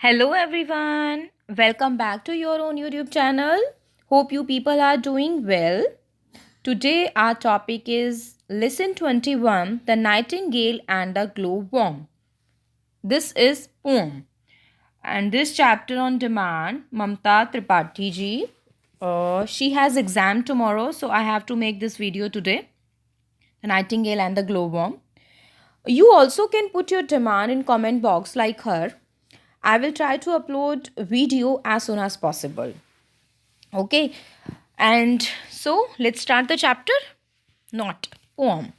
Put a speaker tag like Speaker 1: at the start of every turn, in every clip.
Speaker 1: Hello everyone. Welcome back to your own YouTube channel. Hope you people are doing well. Today our topic is Lesson 21, The Nightingale and the Glowworm. This is poem. And this chapter on demand, Mamta Tripathi ji. She has exam tomorrow, so I have to make this video today. The Nightingale and the Glowworm. You also can put your demand in comment box like her. I will try to upload video as soon as possible. Okay. And so let's start the chapter. Not poem.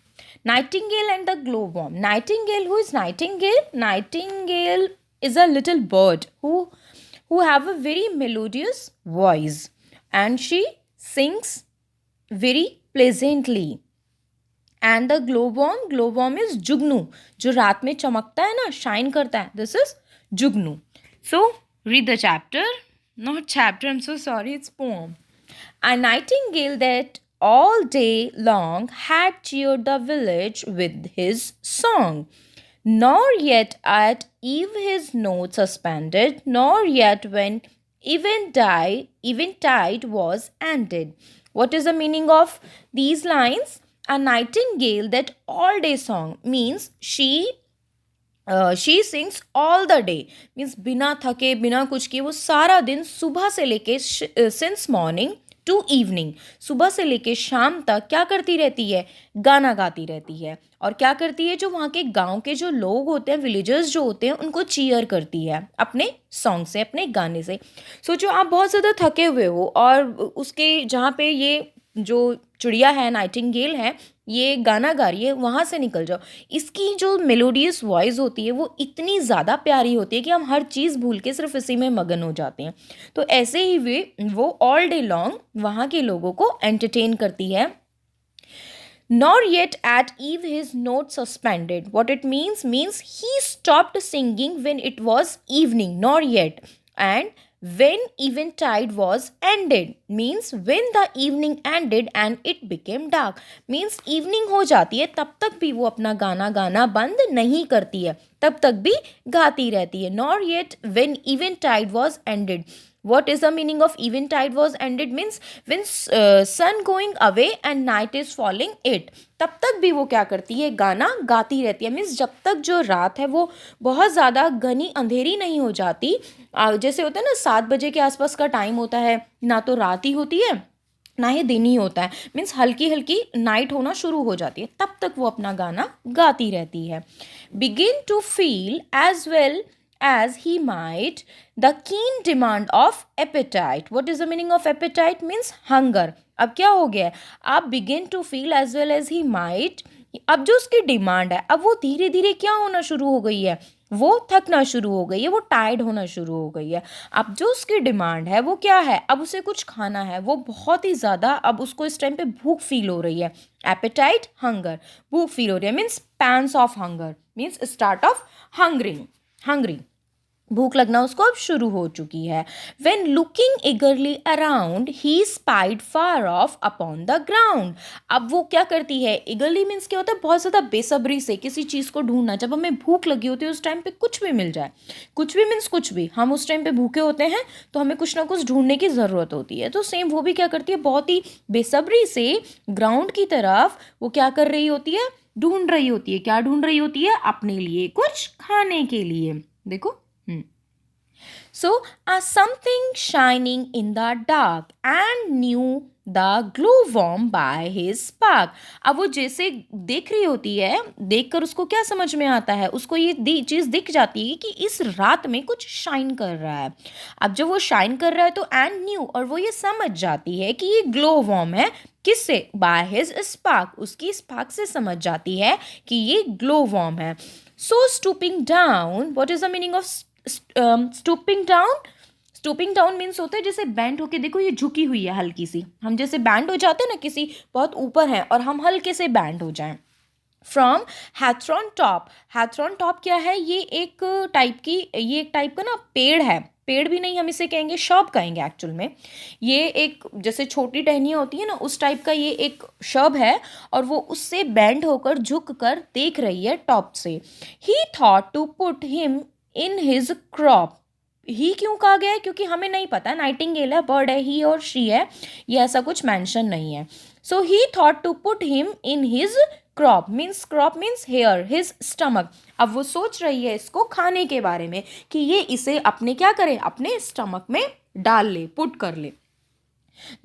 Speaker 1: Nightingale and the glowworm. Nightingale, who is Nightingale? Nightingale is a little bird who have a very melodious voice and she sings very pleasantly. And the glowworm is जुगनू जो रात में चमकता है ना shine करता है this is jugnu so read the chapter not chapter I am so sorry it's poem A nightingale that all day long had cheered the village with his song, nor yet at eve his note suspended, nor yet when eventide was ended. What is the meaning of these lines? A nightingale that all day song means she sings all the day means बिना थके बिना कुछ किए वो सारा दिन सुबह से लेके since morning टू इवनिंग सुबह से लेके शाम तक क्या करती रहती है गाना गाती रहती है और क्या करती है जो वहाँ के गांव के जो लोग होते हैं विलेजर्स जो होते हैं उनको चीयर करती है अपने सॉन्ग से अपने गाने से सोचो आप बहुत ज़्यादा थके हुए हो और उसके जहाँ पे ये जो चिड़िया है नाइटिंगेल है ये गाना गा रही है वहाँ से निकल जाओ इसकी जो मेलोडियस वॉइस होती है वो इतनी ज़्यादा प्यारी होती है कि हम हर चीज़ भूल के सिर्फ इसी में मगन हो जाते हैं तो ऐसे ही वो ऑल डे लॉन्ग वहाँ के लोगों को एंटरटेन करती है nor yet at eve his note suspended. What it means he stopped singing when it was evening, nor yet. And when eventide was ended means when the evening ended and it became dark means evening हो जाती है तब तक भी वो अपना गाना गाना बंद नहीं करती है तब तक भी गाती रहती है nor yet when eventide was ended. What is the meaning of eventide was ended means when sun going away and night is falling it तब तक भी वो क्या करती है गाना गाती रहती है मीन्स जब तक जो रात है वो बहुत ज़्यादा घनी अंधेरी नहीं हो जाती जैसे होता है ना 7 बजे के आसपास का टाइम होता है ना तो रात ही होती है ना ही दिन ही होता है मीन्स हल्की हल्की नाइट होना शुरू हो जाती है तब तक वो अपना गाना गाती रहती है begin to feel as well as he might the keen demand of appetite. What is the meaning of appetite means hunger. अब क्या हो गया है आप begin to feel as well as he might अब जो उसकी डिमांड है अब वो धीरे धीरे क्या होना शुरू हो गई है वो थकना शुरू हो गई है वो टायर्ड होना शुरू हो गई है अब जो उसकी डिमांड है वो क्या है अब उसे कुछ खाना है वो बहुत ही ज़्यादा अब उसको इस टाइम पे भूख फील हो रही है एपेटाइट हंगर भूख फील हो रही है means pangs of hunger means start of hungry भूख लगना उसको अब शुरू हो चुकी है when looking eagerly around he spied far off upon the ground अब वो क्या करती है eagerly मीन्स क्या होता है बहुत ज़्यादा बेसब्री से किसी चीज़ को ढूंढना जब हमें भूख लगी होती है उस टाइम पे कुछ भी मिल जाए कुछ भी मीन्स कुछ भी हम उस टाइम पे भूखे होते हैं तो हमें कुछ ना कुछ ढूंढने की ज़रूरत होती है तो सेम वो भी क्या करती है बहुत ही बेसब्री से ग्राउंड की तरफ वो क्या कर रही होती है ढूंढ रही होती है क्या ढूंढ रही होती है अपने लिए कुछ खाने के लिए देखो So, something shining in the dark and knew the glowworm by his spark. अब वो जैसे देख रही होती है देखकर उसको क्या समझ में आता है उसको ये चीज़ दिख जाती है कि इस रात में कुछ शाइन कर रहा है अब जब वो शाइन कर रहा है तो एंड न्यू और वो ये समझ जाती है कि ये ग्लोवॉर्म है किससे बाय हिज स्पार्क उसकी स्पार्क से समझ जाती है कि ये ग्लोवॉर्म है so stooping down what is the meaning of stooping down means होता है जैसे बैंड होके देखो ये झुकी हुई है हल्की सी हम जैसे बैंड हो जाते हैं ना किसी बहुत ऊपर है और हम हल्के से बैंड हो जाएं फ्रॉम हैथ्रॉन टॉप क्या है ये एक टाइप का ना पेड़ है पेड़ भी नहीं हम इसे कहेंगे शब कहेंगे एक्चुअल में ये एक जैसे छोटी टहनियाँ होती है ना उस टाइप का ये एक शब है और वो उससे बैंड होकर झुक कर देख रही है टॉप से ही thought to put him in his crop ही क्यों कहा गया है, क्योंकि हमें नहीं पता, नाइटिंगेल है, बर्ड है, ही और शी है, ये ऐसा कुछ मेंशन नहीं है. So he thought to put him in his crop means here, his stomach. अब वो सोच रही है इसको खाने के बारे में कि ये इसे अपने क्या करे, अपने स्टमक में डाल ले, पुट कर ले.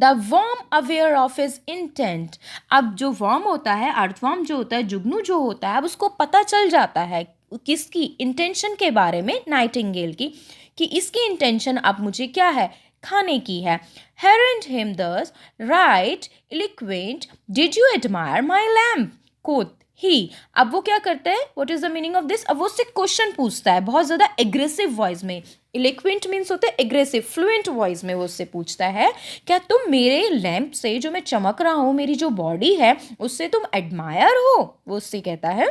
Speaker 1: The worm aware of his intent. अब जो वर्म होता है, अर्थवर्म जो होता है, जुगनू जो होता है, अब उसको पता चल जाता है किसकी, इंटेंशन के बारे में, नाइटिंगेल की, कि इसकी इंटेंशन अब मुझे क्या है, खाने की है. Harangued him thus right eloquent did you admire my lamp quoth he. अब वो क्या करता है, what is the meaning of this, अब वो उससे क्वेश्चन पूछता है बहुत ज़्यादा एग्रेसिव वॉइस में. इलेक्वेंट मीन्स होता है एग्रेसिव, फ्लुएंट वॉइस में वो उससे पूछता है, क्या तुम मेरे लैंप से, जो मैं चमक रहा हूँ, मेरी जो बॉडी है उससे तुम एडमायर हो. वो उससे कहता है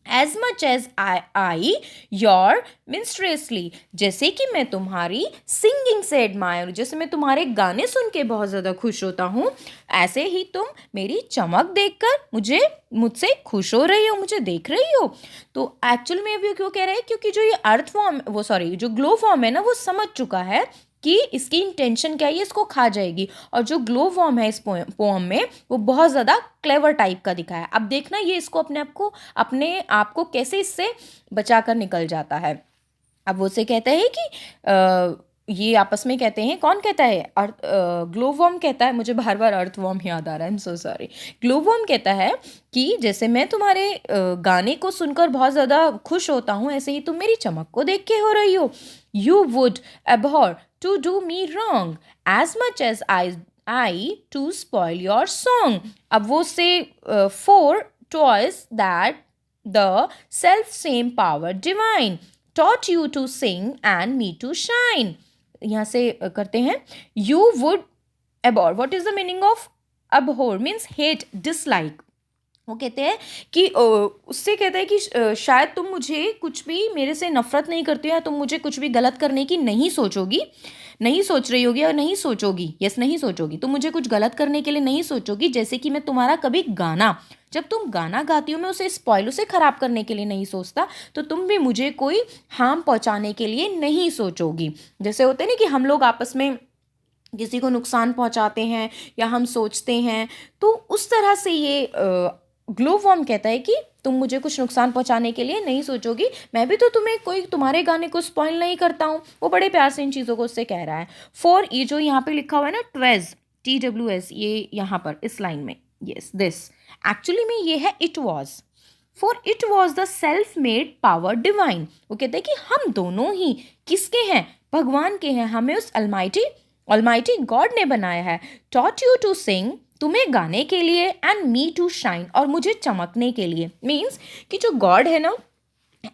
Speaker 1: as much as I your minstrelsy, जैसे कि मैं तुम्हारी सिंगिंग से एडमायर, जैसे मैं तुम्हारे गाने सुन के बहुत ज़्यादा खुश होता हूँ, ऐसे ही तुम मेरी चमक देखकर मुझसे खुश हो रही हो, मुझे देख रही हो. तो एक्चुअल में भी क्यों कह रहे हैं, क्योंकि जो ये अर्थ फॉर्म, वो सॉरी जो ग्लो फॉर्म है ना, वो समझ चुका है कि इसकी इंटेंशन क्या है, ये इसको खा जाएगी. और जो ग्लो वॉर्म है इस पोम में, वो बहुत ज़्यादा क्लेवर टाइप का दिखा है. अब देखना ये इसको अपने आप को कैसे इससे बचा कर निकल जाता है. अब वो से कहता है कि ये आपस में कहते हैं, कौन कहता है, ग्लो वॉर्म कहता है, मुझे बार बार अर्थ वॉर्म याद आ रहा है, I am so sorry. Glow worm कहता है कि जैसे मैं तुम्हारे गाने को सुनकर बहुत ज़्यादा खुश होता हूँ, ऐसे ही तुम मेरी चमक को देख के हो रही हो. You would abhor to do me wrong as much as I to spoil your song. अब वो से four toys that the self same power divine taught you to sing and me to shine. यहाँ से करते हैं, you would abhor. What is the meaning of abhor? Means hate, dislike. वो कहते हैं कि उससे कहते हैं कि शायद तुम मुझे कुछ भी, मेरे से नफरत नहीं करती हो, या तुम मुझे कुछ भी गलत करने की नहीं सोचोगी, नहीं सोच रही होगी, और नहीं सोचोगी, नहीं सोचोगी, तुम मुझे कुछ गलत करने के लिए नहीं सोचोगी. जैसे कि मैं तुम्हारा कभी गाना, जब तुम गाना गाती हो, मैं उसे स्पॉइल, उसे ख़राब करने के लिए नहीं सोचता, तो तुम भी मुझे कोई हार्म पहुँचाने के लिए नहीं सोचोगी. जैसे होते हैं ना कि हम लोग आपस में किसी को नुकसान पहुँचाते हैं या हम सोचते हैं, तो उस तरह से ये ग्लो वॉर्म कहता है कि तुम मुझे कुछ नुकसान पहुंचाने के लिए नहीं सोचोगी, मैं भी तो तुम्हारे गाने को स्पॉइल नहीं करता हूँ. वो बड़े प्यार से इन चीज़ों को उससे कह रहा है. फॉर ये जो यहाँ पे लिखा हुआ है ना, ट्वेज, TWS, ये यहाँ पर इस लाइन में, यस दिस, एक्चुअली में ये है it was. For it was the self made power divine. वो कहते हैं कि हम दोनों ही किसके हैं, भगवान के हैं, हमें उस ऑलमाइटी गॉड ने बनाया है. टॉट यू टू सिंग, तुम्हें गाने के लिए, एंड मी टू शाइन, और मुझे चमकने के लिए. मीन्स कि जो गॉड है ना,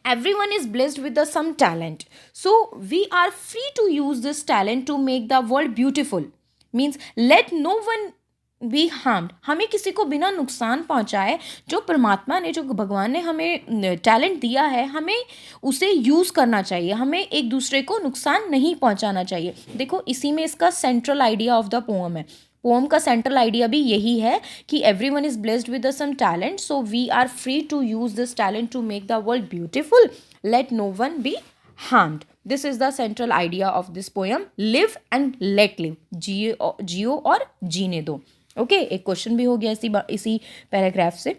Speaker 1: everyone is blessed with the some talent, so we are free to use this talent to make the world beautiful. Means let no one B harmed. हमें किसी को बिना नुकसान पहुंचाए, जो परमात्मा ने, जो भगवान ने हमें टैलेंट दिया है, हमें उसे यूज़ करना चाहिए, हमें एक दूसरे को नुकसान नहीं पहुंचाना चाहिए. देखो इसी में इसका central idea of the poem है. पोम का सेंट्रल आइडिया भी यही है कि everyone is blessed with some talent, so we are free to use this talent to make the world beautiful. Let no one be harmed. This is the central idea of this poem. Live and let live. जियो और जीने दो. Okay, एक question भी हो गया इसी paragraph से.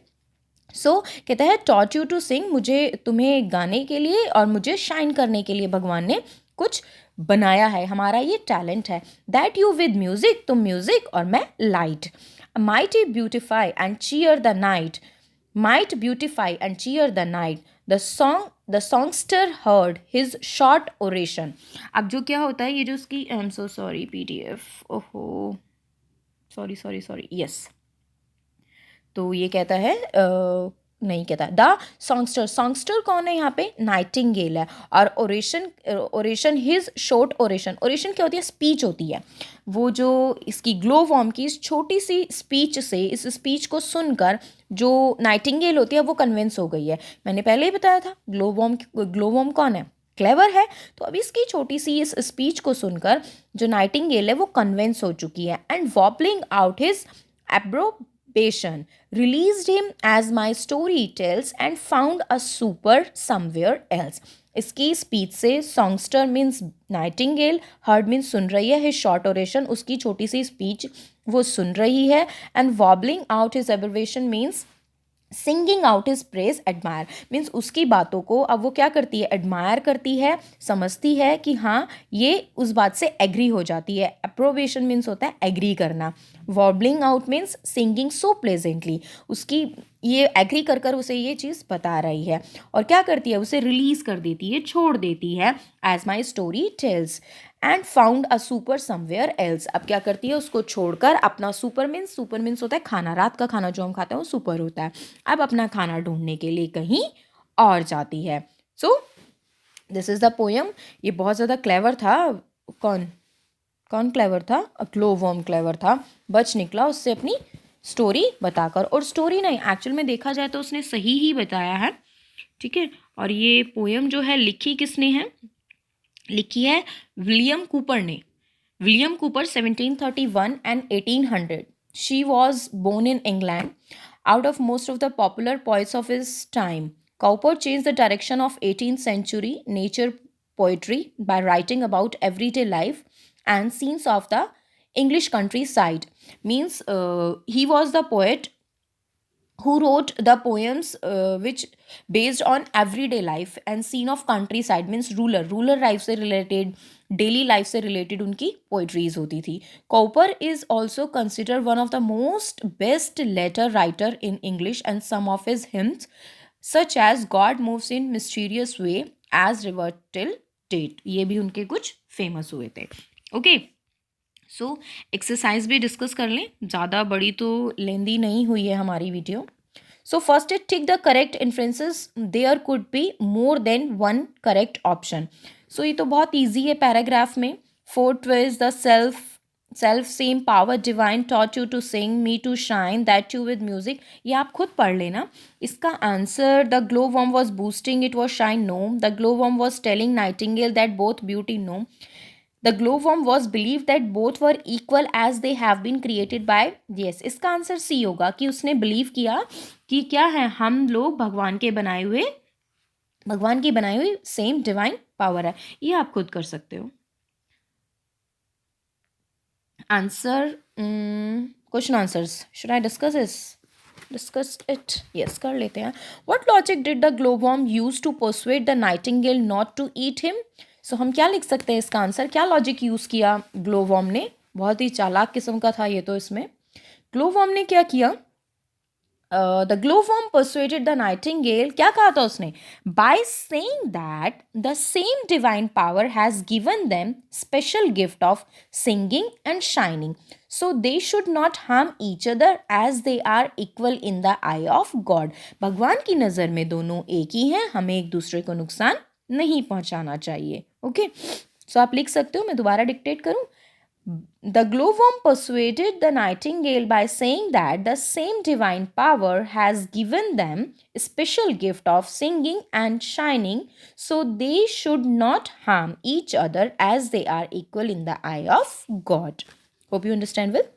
Speaker 1: सो कहता है टॉट यू टू सिंग, मुझे तुम्हें गाने के लिए और मुझे शाइन करने के लिए भगवान ने कुछ बनाया है, हमारा ये टैलेंट है. दैट यू विद म्यूजिक, तुम म्यूजिक और मैं light. Might beautify and cheer the night, might beautify and cheer the night. The songster heard his short oration. अब जो क्या होता है, ये जो उसकी, आई एम सो सॉरी PDF, ओहो सॉरी यस. तो ये कहता है नहीं कहता द सॉन्गस्टर कौन है यहाँ पे, नाइटिंगेल है. और ओरेशन हिज शॉर्ट ओरेशन क्या होती है, स्पीच होती है. वो जो इसकी ग्लो वॉर्म की इस छोटी सी स्पीच से, इस स्पीच को सुनकर जो नाइटिंगेल होती है वो कन्विंस हो गई है. मैंने पहले ही बताया था ग्लो वॉर्म कौन है, क्लेवर है. तो अब इसकी छोटी सी इस स्पीच को सुनकर जो नाइटिंगेल है वो कन्विंस हो चुकी है. And warbling out his approbation released him as my story tells and found a super somewhere else. इसकी स्पीच से सॉन्गस्टर मीन्स नाइटिंगेल, हर्ड मीन्स सुन रही है, हिज शॉर्ट ओरेशन उसकी छोटी सी स्पीच वो सुन रही है, and wobbling out his abbreviation means singing out his praise admire means उसकी बातों को अब वो क्या करती है, एडमायर करती है, समझती है कि हाँ ये उस बात से एग्री हो जाती है। अप्रोवेशन मीन्स होता है एग्री करना, wobbling out means singing so pleasantly, उसकी ये एग्री कर कर उसे ये चीज़ बता रही है, और क्या करती है उसे रिलीज कर देती है, छोड़ देती है, as my story tells, and found a supper somewhere else. अब क्या करती है, उसको छोड़कर अपना सुपर मीन्स होता है खाना, रात का खाना जो हम खाते हैं वो सुपर होता है, अब अपना खाना ढूंढने के लिए कहीं और जाती है। So this is the poem. ये बहुत ज़्यादा क्लेवर था। कौन कौन क्लेवर था? ग्लोवर्म क्लेवर था, बच निकला उससे अपनी स्टोरी बताकर, और स्टोरी नहीं एक्चुअल में देखा जाए तो उसने सही ही बताया है, ठीक है। और ये पोयम जो है लिखी किसने है, लिखी है विलियम कूपर ने। William Cowper 1731 and 1800। She was born in England out of most of the popular poets of his time. Cowper changed the direction of 18th century nature poetry by writing about everyday life and scenes of the English countryside. Means he was the poet who wrote the poems which based on everyday life and scene of countryside means rural life से related, daily life से related उनकी poetries होती थी। Cowper is also consider one of the most best letter writer in English and some of his hymns such as God moves in mysterious way as river till date, ये भी उनके कुछ famous हुए थे। Okay so exercise भी discuss कर लें, ज़्यादा बड़ी तो लेंदी नहीं हुई है हमारी video. So first it tick the correct inferences, there could be more than one correct option. So ये तो बहुत ईजी है पैराग्राफ में। Fourth is the self same power divine taught you to sing me to shine that you with music, ये आप खुद पढ़ लेना। इसका answer the glowworm was boasting it was shine, no. The glowworm was telling nightingale that both beauty, no. The glowworm was believed that both were equal as they have been created by, yes, इसका answer C होगा कि उसने believe किया कि क्या है, हम लोग भगवान की बनाई हुई सेम डिवाइन पावर है। ये आप खुद कर सकते हो। Answer question answers, should I discuss it? Yes कर लेते हैं। What logic did the glowworm use to persuade the nightingale not to eat him? So हम क्या लिख सकते हैं इसका आंसर, क्या लॉजिक यूज़ किया ग्लोवर्म ने? बहुत ही चालाक किस्म का था ये तो। इसमें ग्लोवर्म ने क्या किया, the glowworm persuaded the nightingale, क्या कहा था उसने? By saying that the same divine power has given them special gift of singing and shining, so they should not harm each other as they are equal in the eye of God. भगवान की नज़र में दोनों एक ही हैं, हमें एक दूसरे को नुकसान नहीं पहुंचाना चाहिए। ओके सो आप लिख सकते हो, मैं दोबारा डिक्टेट करूं। The glowworm persuaded the nightingale by saying that the same divine power has given them a special gift of singing and shining, so they should not harm each other as they are equal in the eye of God. Hope you understand well.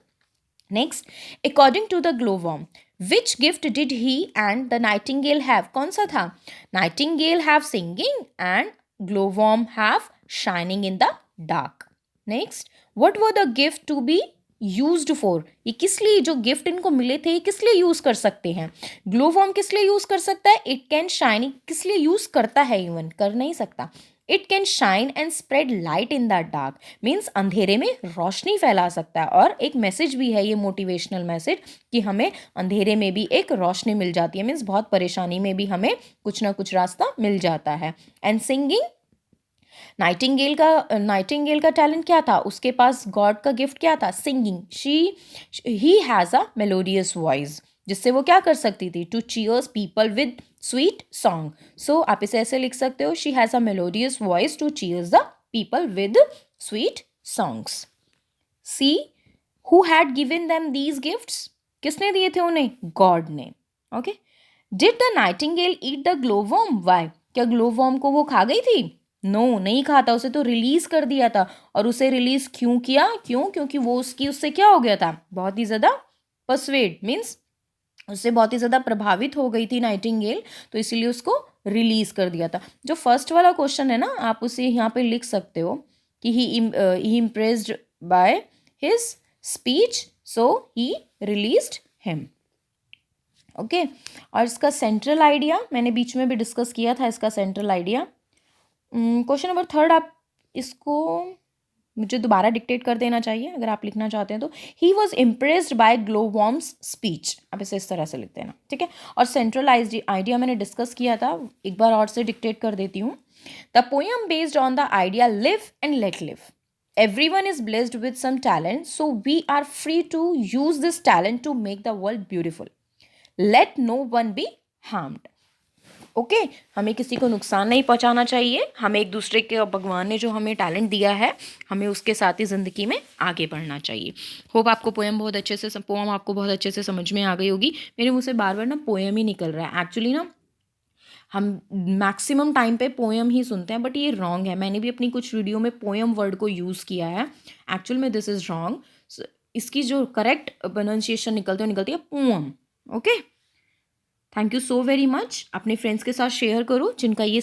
Speaker 1: Next, according to the glowworm, which gift did he and the nightingale have? कौन सा था? Nightingale have singing and glowworm have shining in the dark. Next, what were the gift to be used for? ये किस लिए, जो gift इनको मिले थे ये किस लिए यूज कर सकते हैं? ग्लोवर्म किस लिए यूज कर सकता है? इट कैन शाइन, किस लिए यूज करता है? इवन कर नहीं सकता। It can shine and spread light in the dark, means अंधेरे में रोशनी फैला सकता है। और एक मैसेज भी है ये, मोटिवेशनल मैसेज, कि हमें अंधेरे में भी एक रोशनी मिल जाती है, मीन्स बहुत परेशानी में भी हमें कुछ ना कुछ रास्ता मिल जाता है। एंड सिंगिंग, नाइटिंगेल का टैलेंट क्या था? उसके पास गॉड का गिफ्ट क्या था? Singing. He has a melodious voice, जिससे वो क्या कर सकती थी? To cheers people with sweet song. So आप इसे ऐसे लिख सकते हो, she has a melodious voice to cheers the people with sweet songs. See, who had given them these gifts? किसने दिए थे उन्हें? गॉड ने। Okay, did the nightingale eat the glowworm? Why, क्या ग्लोवर्म को वो खा गई थी? नो, नहीं खाता, उसे तो रिलीज कर दिया था। और उसे रिलीज क्यों किया? क्योंकि वो उससे क्या हो गया था? बहुत ही ज़्यादा परसुएड, मीन्स उससे बहुत ही ज़्यादा प्रभावित हो गई थी नाइटिंगेल, तो इसीलिए उसको रिलीज कर दिया था। जो फर्स्ट वाला क्वेश्चन है ना, आप उसे यहाँ पे लिख सकते हो कि he impressed by his speech so he released him. Okay, और इसका सेंट्रल आइडिया मैंने बीच में भी डिस्कस किया था, इसका सेंट्रल आइडिया। क्वेश्चन नंबर 3 आप इसको मुझे दोबारा डिक्टेट कर देना चाहिए अगर आप लिखना चाहते हैं तो। He was impressed by glowworm's speech, आप इसे इस तरह से लिख देना, ठीक है। और सेंट्रल आइडिया मैंने डिस्कस किया था, एक बार और से डिक्टेट कर देती हूँ। The poem based on the idea live and let live. Everyone is blessed with some talent, so we are free to use this talent to make the world beautiful. Let no one be harmed. Okay, हमें किसी को नुकसान नहीं पहुंचाना चाहिए, हमें एक दूसरे के, भगवान ने जो हमें टैलेंट दिया है हमें उसके साथ ही ज़िंदगी में आगे बढ़ना चाहिए। होप आपको पोएम आपको बहुत अच्छे से समझ में आ गई होगी। मेरे मुँह से बार बार ना पोएम ही निकल रहा है। एक्चुअली ना हम मैक्सिमम टाइम पे पोएम ही सुनते हैं, बट ये रॉन्ग है। मैंने भी अपनी कुछ वीडियो में पोएम वर्ड को यूज़ किया है, एक्चुअल में दिस इज़ रॉन्ग। इसकी जो करेक्ट प्रोनाउंसिएशन निकलती है poem. Okay, thank you so very much. अपने फ्रेंड्स के साथ शेयर करो जिनका ये